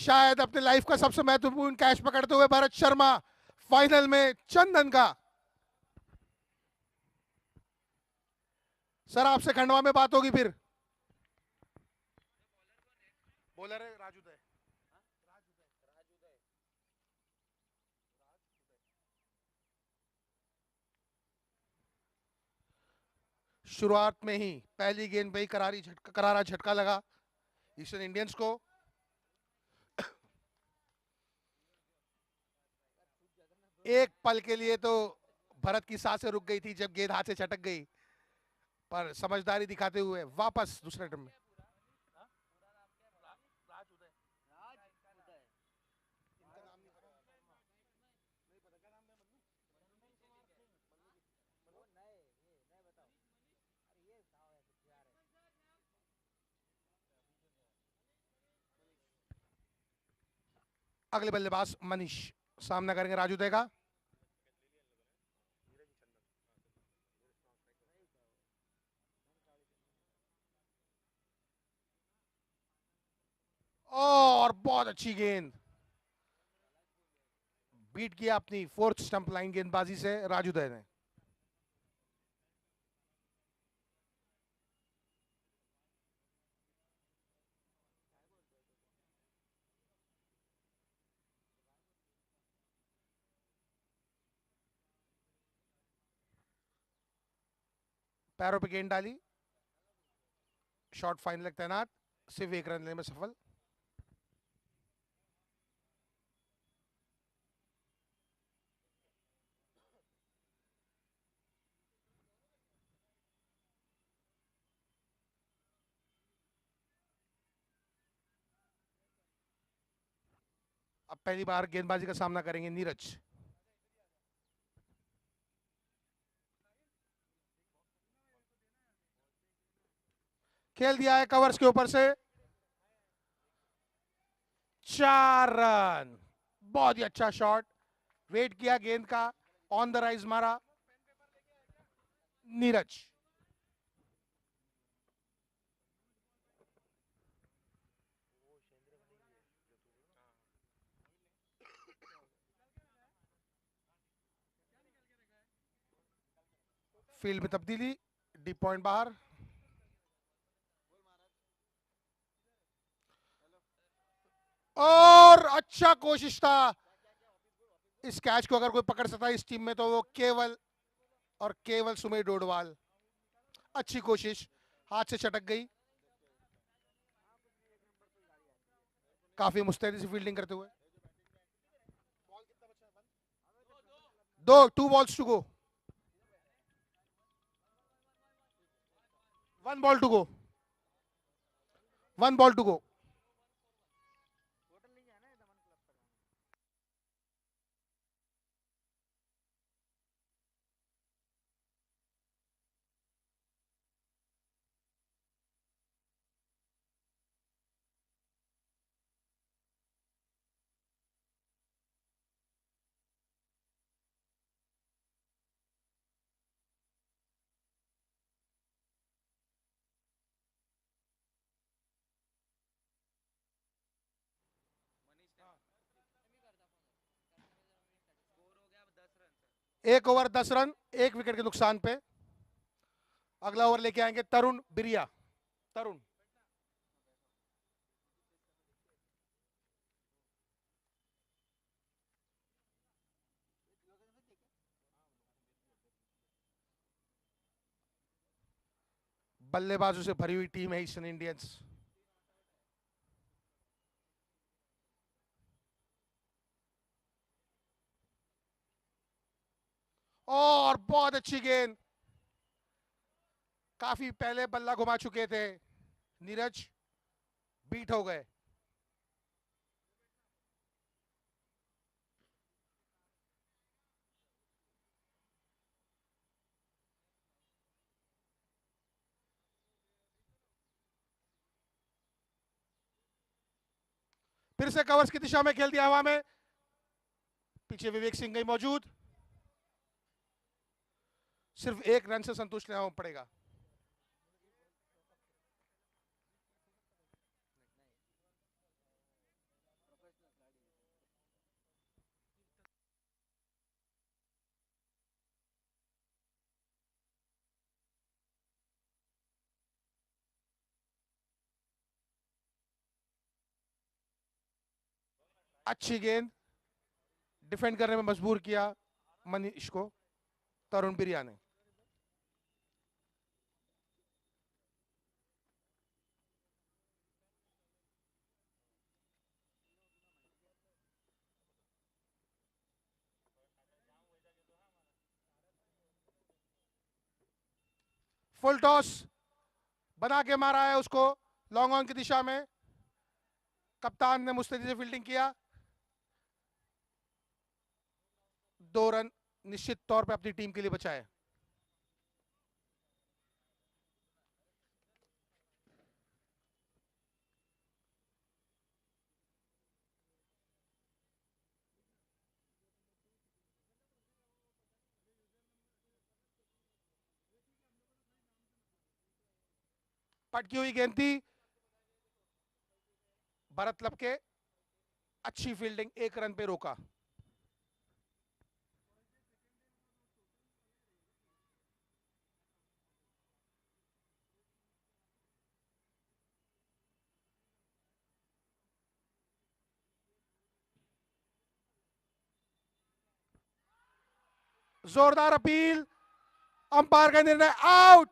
शायद अपने लाइफ का सबसे महत्वपूर्ण कैच पकड़ते हुए भरत शर्मा फाइनल में चंदन का। सर आपसे खंडवा में बात होगी फिर। बॉलर है राजूदय। शुरुआत में ही पहली गेंद पे ही करारा झटका लगा ईस्टर्न इंडियंस को। एक पल के लिए तो भरत की सांसें रुक गई थी जब गेंद हाथ से छटक गई, पर समझदारी दिखाते हुए वापस दूसरे क्रम में। अगले बल्लेबाज मनीष सामना करेंगे राजूदय का। और बहुत अच्छी गेंद, बीट किया अपनी फोर्थ स्टंप लाइन गेंदबाजी से राजूदय ने। पैरों पे गेंद डाली, शॉट फाइनल तैनात, सिर्फ एक रन लेने में सफल। अब पहली बार गेंदबाजी का सामना करेंगे नीरज। खेल दिया है कवर्स के ऊपर से, 4 रन। बहुत ही अच्छा शॉट, वेट किया गेंद का, ऑन द राइज मारा नीरज। फील्ड में तब्दीली, डीप पॉइंट बाहर। और अच्छा कोशिश था, इस कैच को अगर कोई पकड़ सकता है इस टीम में तो वो केवल और केवल सुमेर डोडवाल। अच्छी कोशिश, हाथ से चटक गई, काफी मुस्तैदी से फील्डिंग करते हुए। 2 balls to go, 1 ball to go, 1 ball to go। एक ओवर 10 रन, 1 विकेट के नुकसान पे। अगला ओवर लेके आएंगे तरुण बिरिया। तरुण बल्लेबाजों से भरी हुई टीम है ईस्टर्न इंडियंस। और बहुत अच्छी गेंद, काफी पहले बल्ला घुमा चुके थे नीरज, बीट हो गए। फिर से कवर्स की दिशा में खेल दिया हवा में, पीछे विवेक सिंह गई मौजूद, सिर्फ 1 रन से संतुष्ट रहना पड़ेगा। अच्छी गेंद, डिफेंड करने में मजबूर किया मनीष को तरुण बिरिया ने। फुल टॉस बना के मारा है उसको लॉन्ग ऑन की दिशा में। कप्तान ने मुस्तैदी से फील्डिंग किया। 2 रन निश्चित तौर पे अपनी टीम के लिए बचाए। पटकी हुई गेंद थी, भरत लपके अच्छी फील्डिंग, 1 रन पे रोका। जोरदार अपील, अंपायर का निर्णय आउट।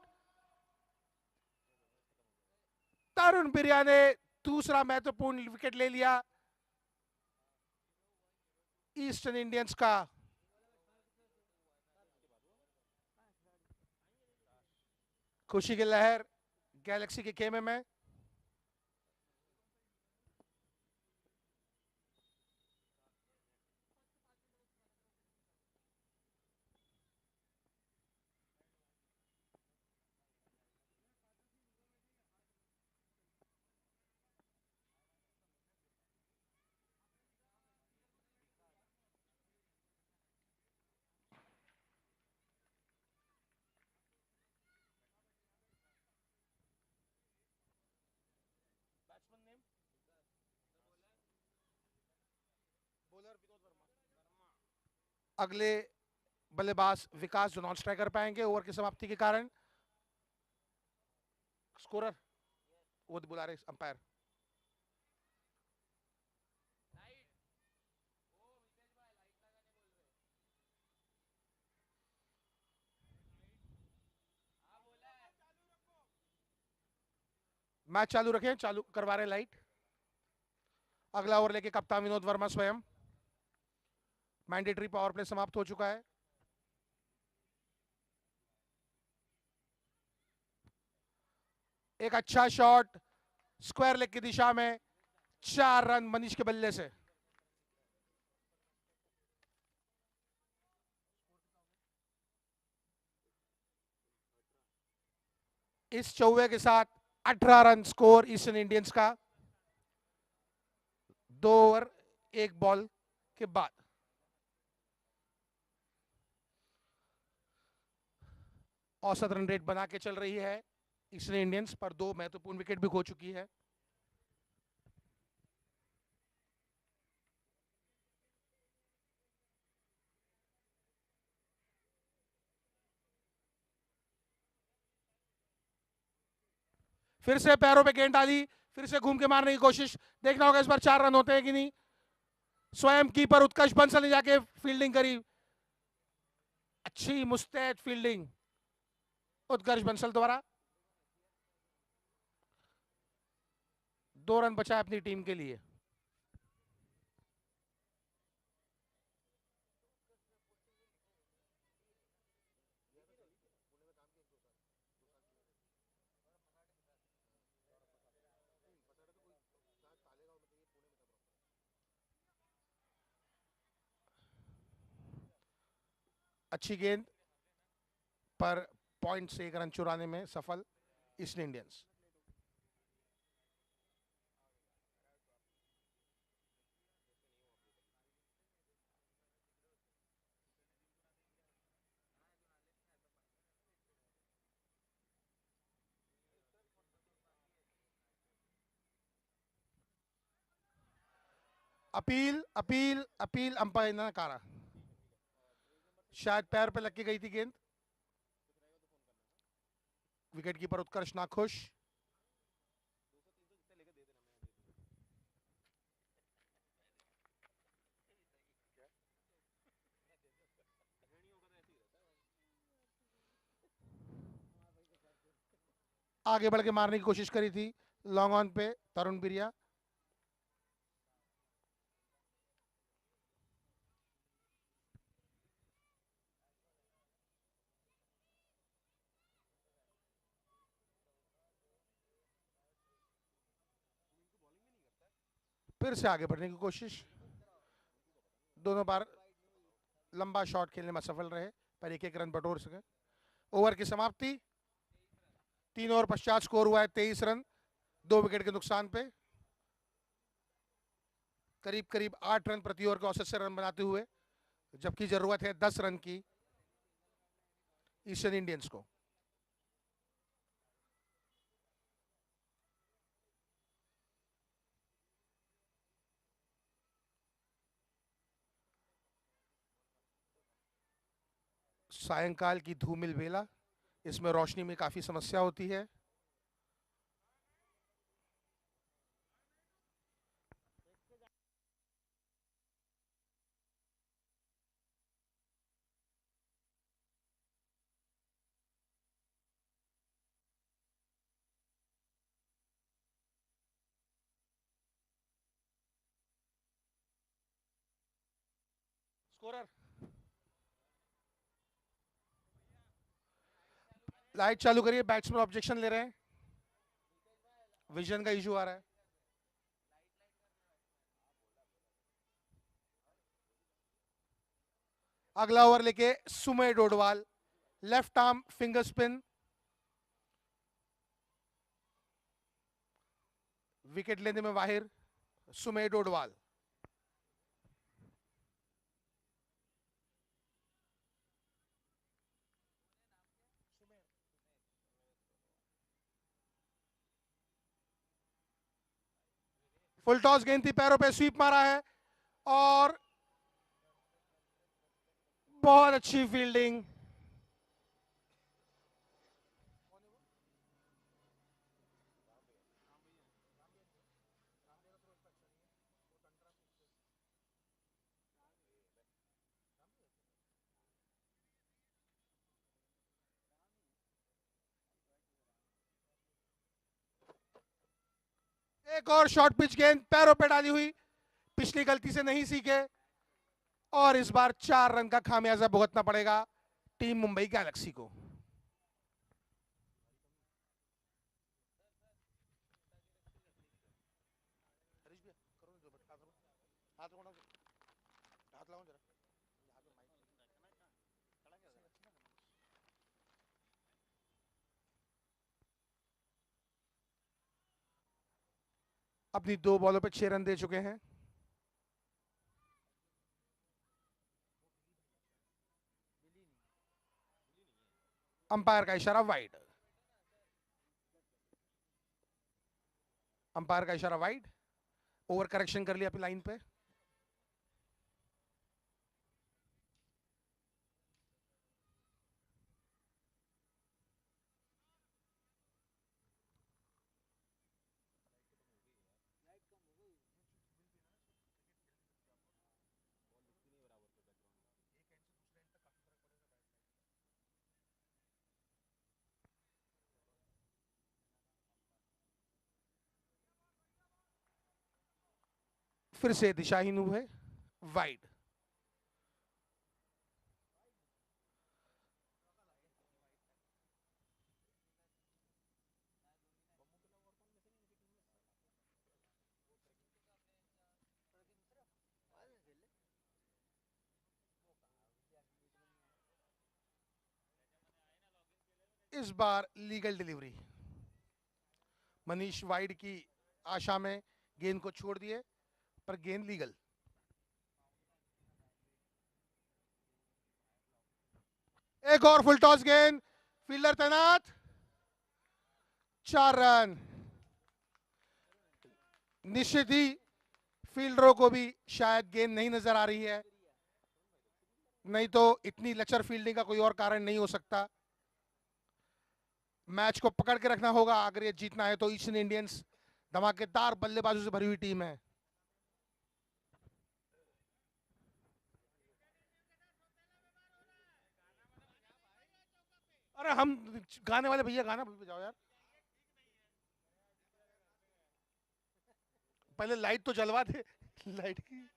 तरुण बिरिया ने दूसरा महत्वपूर्ण विकेट ले लिया ईस्टर्न इंडियंस का। खुशी की लहर गैलेक्सी के खेमे में। अगले बल्लेबाज विकास जो नॉन स्ट्राइकर पाएंगे ओवर की समाप्ति के कारण। स्कोरर वो बुला रहे अंपायर। मैच चालू रखें, चालू करवा रहे लाइट। अगला ओवर लेके कप्तान विनोद वर्मा स्वयं। मैंडेटरी पावर प्ले समाप्त हो चुका है। एक अच्छा शॉट स्क्वायर लेग की दिशा में, 4 रन मनीष के बल्ले से। इस चौवे के साथ 18 रन स्कोर ईस्टर्न इंडियंस का 2 ओवर 1 बॉल के बाद। औसत रन रेट बना के चल रही है ईस्टर्न इंडियंस, पर 2 महत्वपूर्ण विकेट भी खो चुकी है। फिर से पैरों पे गेंद डाली, फिर से घूम के मारने की कोशिश। देखना होगा इस बार 4 रन होते हैं कि नहीं। स्वयं कीपर उत्कर्ष बंसल ने जाके फील्डिंग करी, अच्छी मुस्तैद फील्डिंग उत्कर्ष बंसल द्वारा। 2 रन बचा अपनी टीम के लिए। अच्छी गेंद पर पॉइंट से 1 रन चुराने में सफल eastern Indians. Appeal appeal appeal, umpire ने नकारा। शायद पैर पे लग के गई थी गेंद। विकेट कीपर उत्कर्ष नाखुश। आगे बढ़ के मारने की कोशिश करी थी लॉन्ग ऑन पे तरुण बिरिया। फिर से आगे बढ़ने की कोशिश, दोनों बार लंबा शॉट खेलने में सफल रहे पर एक एक रन बटोर सके। ओवर की समाप्ति, 3 ओवर पश्चात स्कोर हुआ है 23 रन 2 विकेट के नुकसान पे। करीब करीब 8 रन प्रति ओवर के औसत से रन बनाते हुए, जबकि जरूरत है 10 रन की ईस्टर्न इंडियंस को। सायंकाल की धूमिल बेला, इसमें रोशनी में काफी समस्या होती है। स्कोरर, लाइट चालू करिए, बैट्समैन ऑब्जेक्शन ले रहे हैं, विजन का इशू आ रहा है। अगला ओवर लेके Sumay Dodwal, left arm finger spin, wicket लेने में माहिर सुमय डोडवाल। फुल टॉस गेंद थी, पैरों पे स्वीप मारा है और बहुत अच्छी फील्डिंग। एक और शॉर्ट पिच गेंद पैरों पे डाली हुई, पिछली गलती से नहीं सीखे और इस बार 4 रन का खामियाजा भुगतना पड़ेगा टीम मुंबई गैलेक्सी को। अपनी 2 बॉलों पे 6 रन दे चुके हैं। अंपायर का इशारा वाइड, अंपायर का इशारा वाइड। ओवर करेक्शन कर लिया अपनी लाइन पे। फिर से दिशाहीन हुए, वाइड। इस बार लीगल डिलीवरी, मनीष वाइड की आशा में गेंद को छोड़ दिए पर गेंद लीगल। एक और फुल टॉस गेंद, फील्डर तैनात, 4 रन। निश्चित ही फील्डरों को भी शायद गेंद नहीं नजर आ रही है, नहीं तो इतनी लचर फील्डिंग का कोई और कारण नहीं हो सकता। मैच को पकड़ के रखना होगा अगर ये जीतना है तो। ईस्टर्न इंडियंस धमाकेदार बल्लेबाजों से भरी हुई टीम है। अरे हम गाने वाले भैया गाना बजाओ यार। पहले लाइट तो जलवा दे लाइट की।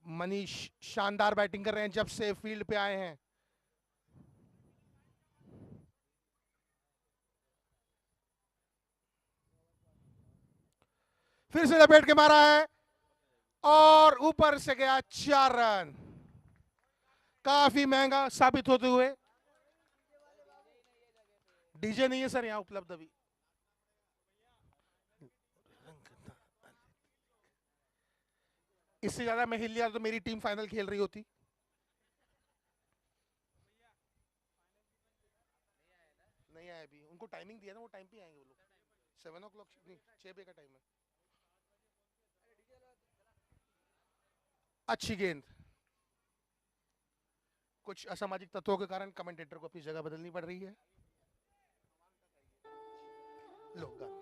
मनीष शानदार बैटिंग कर रहे हैं जब से फील्ड पे आए हैं। फिर से लपेट के मारा है और ऊपर से गया 4 रन। काफी महंगा साबित होते हुए। डीजे नहीं है सर यहां उपलब्ध अभी। इससे ज्यादा मैं हिल लिया तो मेरी टीम फाइनल खेल रही होती। नहीं आए अभी, उनको टाइमिंग दिया ना, वो टाइम पे आएंगे वो लोग। 7 o'clock नहीं, 6 बजे का टाइम है। अच्छी गेंद। कुछ असामाजिक तत्वों के कारण कमेंटेटर को अपनी जगह बदलनी पड़ रही है। लोग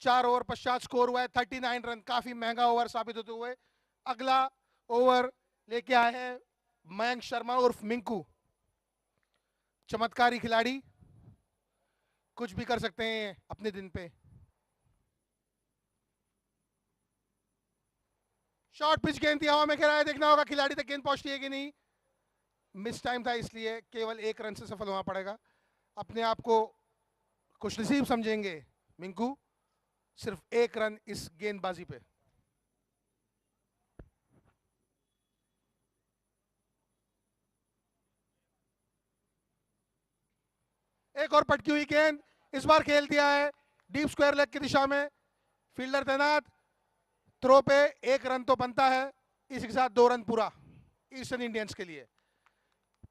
4 ओवर पश्चात स्कोर हुआ है 39 रन। काफी महंगा ओवर साबित होते हुए। अगला ओवर लेके आए हैं मयंक शर्मा उर्फ मिंकू। चमत्कारी खिलाड़ी, कुछ भी कर सकते हैं अपने दिन पे। शॉर्ट पिच गेंद थी, हवा में खेला है। देखना होगा खिलाड़ी तक गेंद पहुंचती है कि नहीं। मिस टाइम था इसलिए केवल 1 रन से सफल होना पड़ेगा। अपने आप को खुशनसीब समझेंगे मिंकू, सिर्फ 1 रन इस गेंदबाजी पे। एक और पटकी हुई गेंद, इस बार खेल दिया है डीप स्क्वायर लेग की दिशा में। फील्डर तैनात, थ्रो पे 1 रन तो बनता है। इसी के साथ 2 रन पूरा ईस्टर्न इंडियंस के लिए।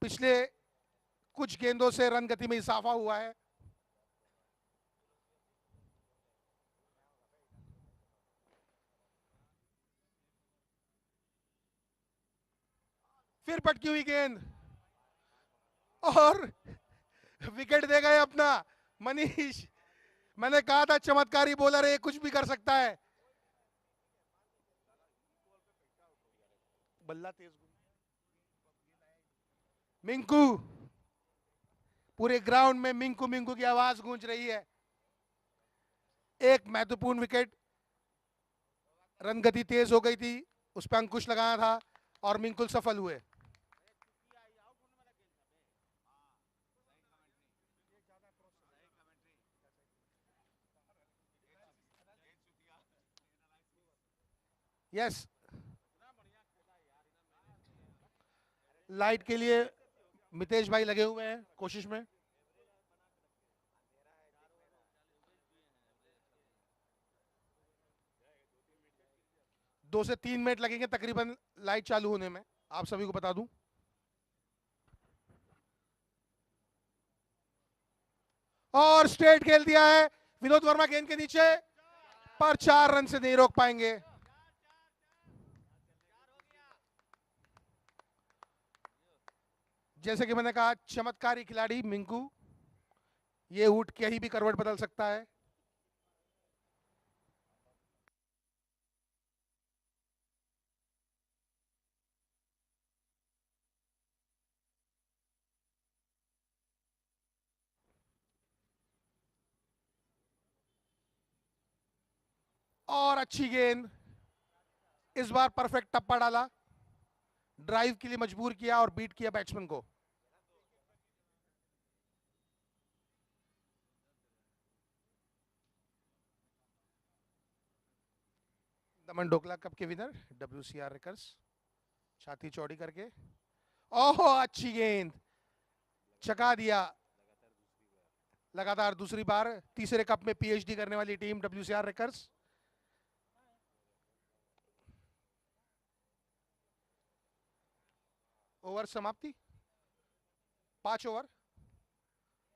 पिछले कुछ गेंदों से रन गति में इजाफा हुआ है। फिर पटकी हुई गेंद और विकेट दे गए अपना मनीष। मैंने कहा था चमत्कारी बॉलर है, कुछ भी कर सकता है। बल्ला तेज। मिंकू, पूरे ग्राउंड में मिंकू मिंकू की आवाज गूंज रही है। एक महत्वपूर्ण विकेट, रन गति तेज हो गई थी, उस पर अंकुश लगाना था और मिंकुल सफल हुए। यस, लाइट के लिए मितेश भाई लगे हुए हैं कोशिश में। 2 से 3 मिनट लगेंगे तकरीबन लाइट चालू होने में, आप सभी को बता दूं। और स्ट्रेट खेल दिया है विनोद वर्मा गेंद के नीचे, पर 4 रन से नहीं रोक पाएंगे। जैसे कि मैंने कहा चमत्कारी खिलाड़ी मिंकू, ये उठ के ही भी करवट बदल सकता है। और अच्छी गेंद, इस बार परफेक्ट टप्पा डाला, ड्राइव के लिए मजबूर किया और बीट किया बैट्समैन को। दमन डोकला कप के विनर WCR रेकर्स, छाती चौड़ी करके। ओह अच्छी गेंद, चका दिया। लगातार दूसरी बार तीसरे कप में PhD करने वाली टीम WCR रेकर्स। ओवर समाप्ति, 5 ओवर,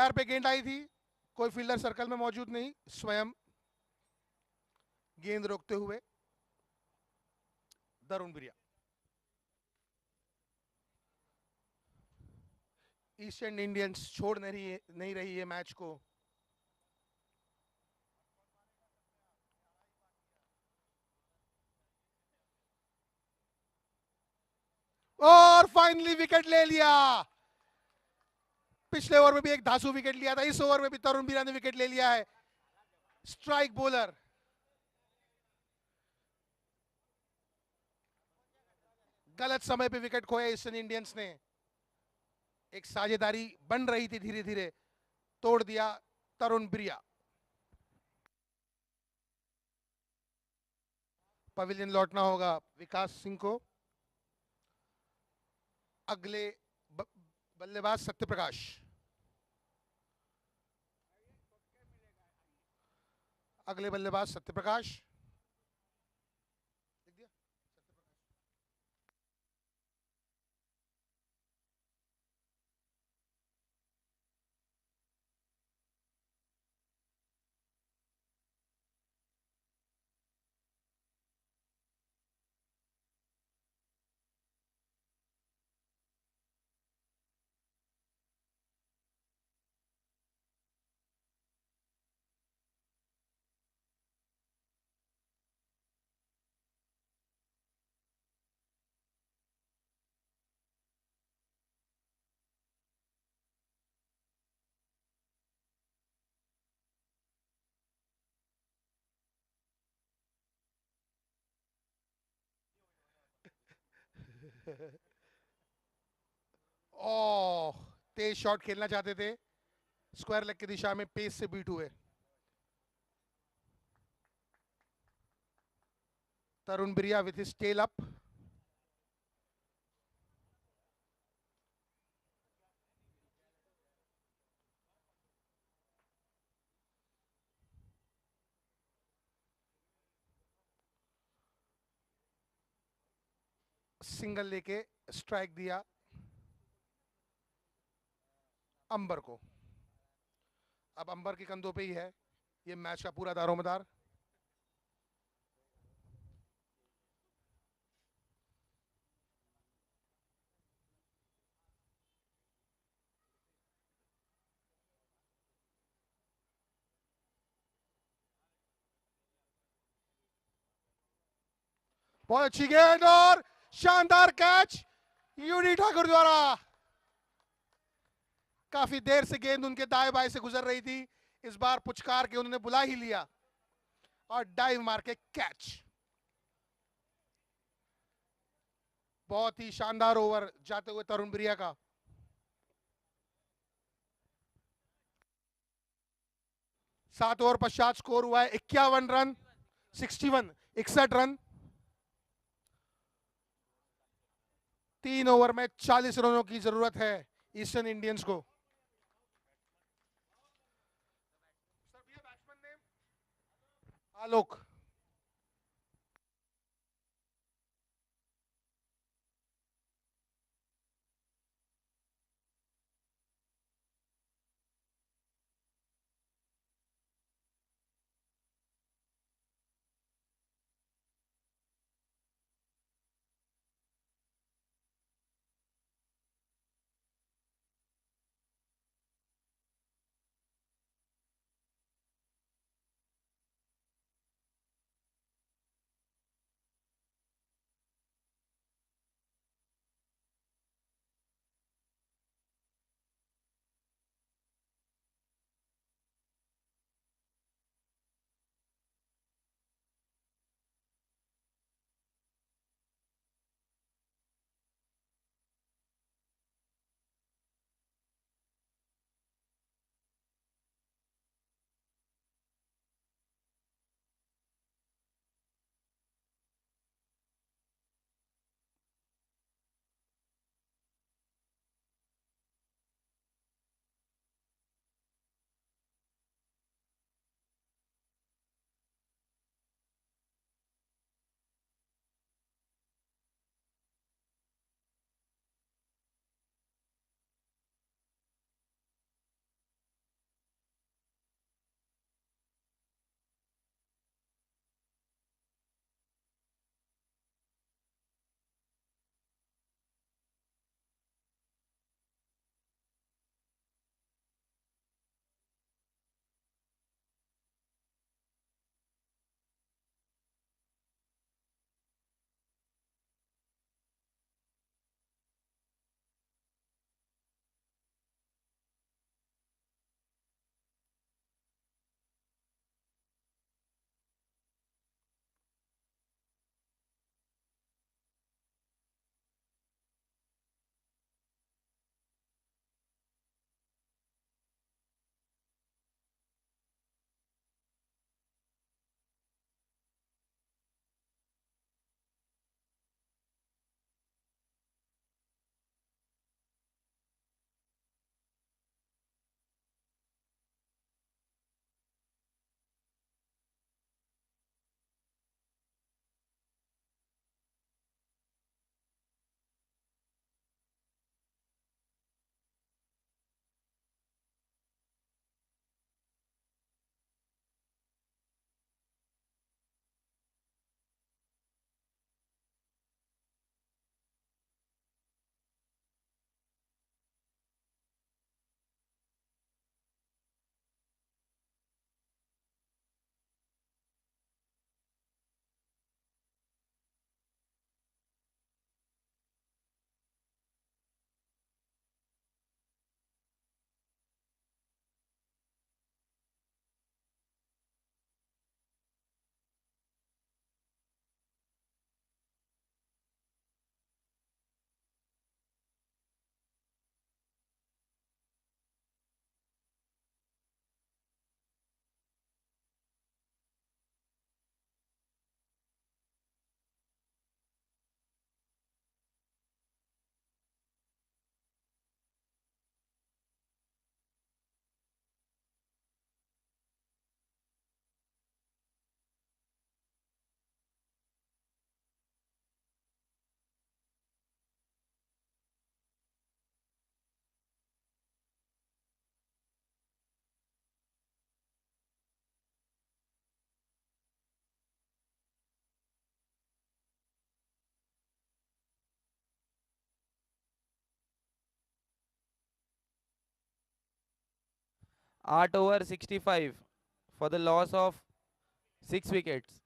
पैर पे गेंद आई थी, कोई फील्डर सर्कल में मौजूद नहीं, स्वयं गेंद रोकते हुए तरुण बिरिया। ईस्टर्न इंडियंस छोड़ नहीं रही है मैच को। और फाइनली विकेट ले लिया। पिछले ओवर में भी एक धांसू विकेट लिया था, इस ओवर में भी तरुण बिरिया ने विकेट ले लिया है। Strike bowler. गलत समय पे विकेट खोया ईस्टर्न इंडियंस ने। एक साझेदारी बन रही थी, धीरे धीरे तोड़ दिया तरुण बिरिया। पवेलियन लौटना होगा विकास सिंह को। अगले बल्लेबाज सत्यप्रकाश। अगले बल्लेबाज सत्यप्रकाश। ओह, तेज शॉट खेलना चाहते थे, स्क्वायर लेग की दिशा में पेस से बीट हुए। Tarun Biriya with his tail up. Single लेके स्ट्राइक दिया अंबर को। अब अंबर के कंधों पे ही है ये मैच का पूरा दारोमदार। बहुत अच्छी गेंद और शानदार कैच यूडी ठाकुर द्वारा। काफी देर से गेंद उनके दाएं बाएं से गुजर रही थी, इस बार पुचकार के उन्होंने बुला ही लिया और डाइव मार के कैच। बहुत ही शानदार ओवर जाते हुए तरुण बिरिया का। सात ओवर पश्चात स्कोर हुआ है 51 रन, 61 रन। 3 ओवर में 40 रनों की जरूरत है ईस्टर्न इंडियंस को। आलोक। 8 over 65 for the loss of 6 wickets.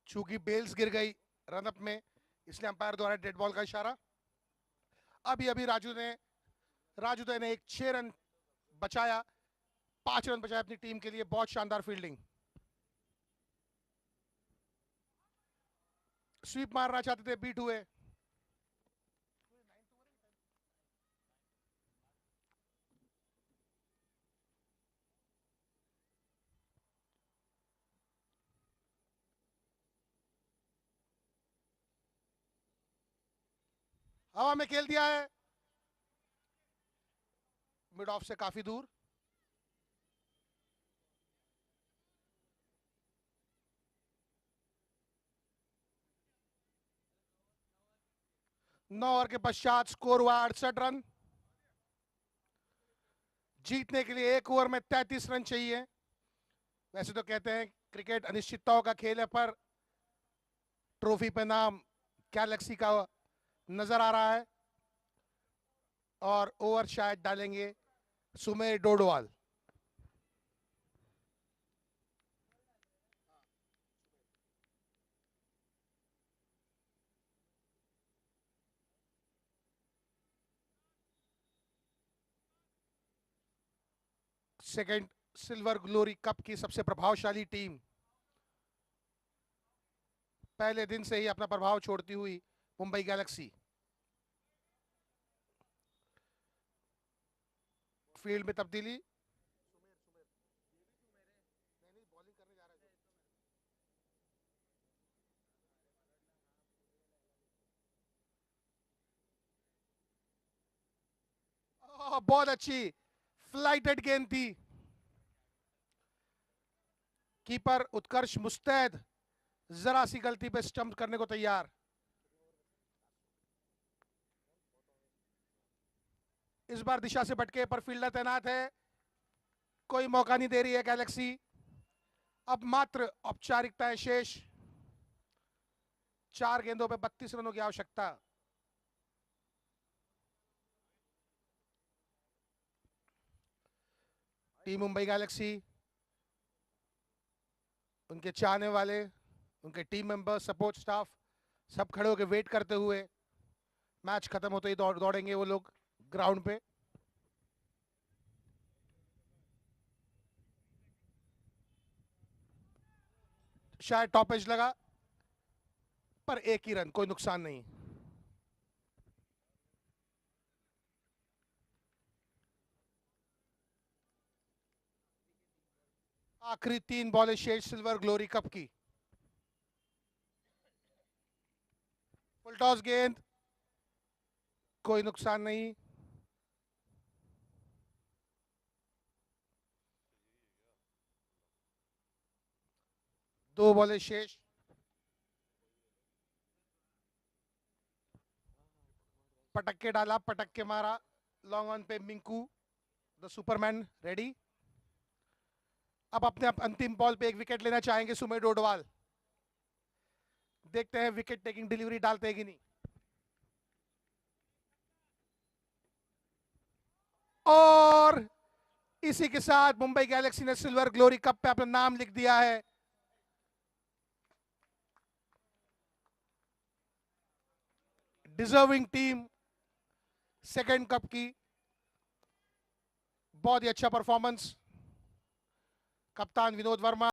चूंकि बेल्स गिर गई रनअप में, इसलिए अंपायर द्वारा डेड बॉल का इशारा। अभी राजू ने एक 6 रन बचाया, 5 रन बचाया अपनी टीम के लिए। बहुत शानदार फील्डिंग। स्वीप मारना चाहते थे, बीट हुए। हवा में खेल दिया है, मिड ऑफ से काफी दूर। नौ ओवर के पश्चात स्कोर हुआ 68 रन। जीतने के लिए 1 ओवर में 33 रन चाहिए। वैसे तो कहते हैं क्रिकेट अनिश्चितताओं का खेल है, पर ट्रॉफी पे नाम गैलेक्सी का नजर आ रहा है। और ओवर शायद डालेंगे Sumer Dodwal. Second silver glory cup की सबसे प्रभावशाली टीम पहले दिन से ही अपना प्रभाव छोड़ती हुई मुंबई गैलेक्सी। फील्ड में तब्दीली। बहुत अच्छी फ्लाइटेड गेंद थी। कीपर उत्कर्ष मुस्तैद, जरा सी गलती पे स्टंप करने को तैयार। इस बार दिशा से भटके पर फील्डर तैनात है, कोई मौका नहीं दे रही है गैलेक्सी। अब मात्र औपचारिकताएं शेष। 4 गेंदों पे 32 रनों की आवश्यकता। टीम मुंबई गैलेक्सी, उनके चाहने वाले, उनके टीम मेंबर, सपोर्ट स्टाफ सब खड़े होकर वेट करते हुए मैच खत्म होते ही दौड़ेंगे वो लोग ग्राउंड पे। शायद टॉपेज लगा, पर एक ही रन, कोई नुकसान नहीं। आखिरी 3 बॉलें शेष सिल्वर ग्लोरी कप की। फुल टॉस गेंद, कोई नुकसान नहीं। दो बॉलें शेष। पटक के डाला, पटक के मारा, लॉन्ग ऑन पे मिंकू द सुपरमैन रेडी। अब अपने अंतिम बॉल पे एक विकेट लेना चाहेंगे सुमेर डोडवाल। देखते हैं विकेट टेकिंग डिलीवरी डालते हैं कि नहीं। और इसी के साथ मुंबई गैलेक्सी ने सिल्वर ग्लोरी कप पे अपना नाम लिख दिया है। डिजर्विंग टीम सेकंड कप की। बहुत ही अच्छा परफॉर्मेंस कप्तान विनोद वर्मा।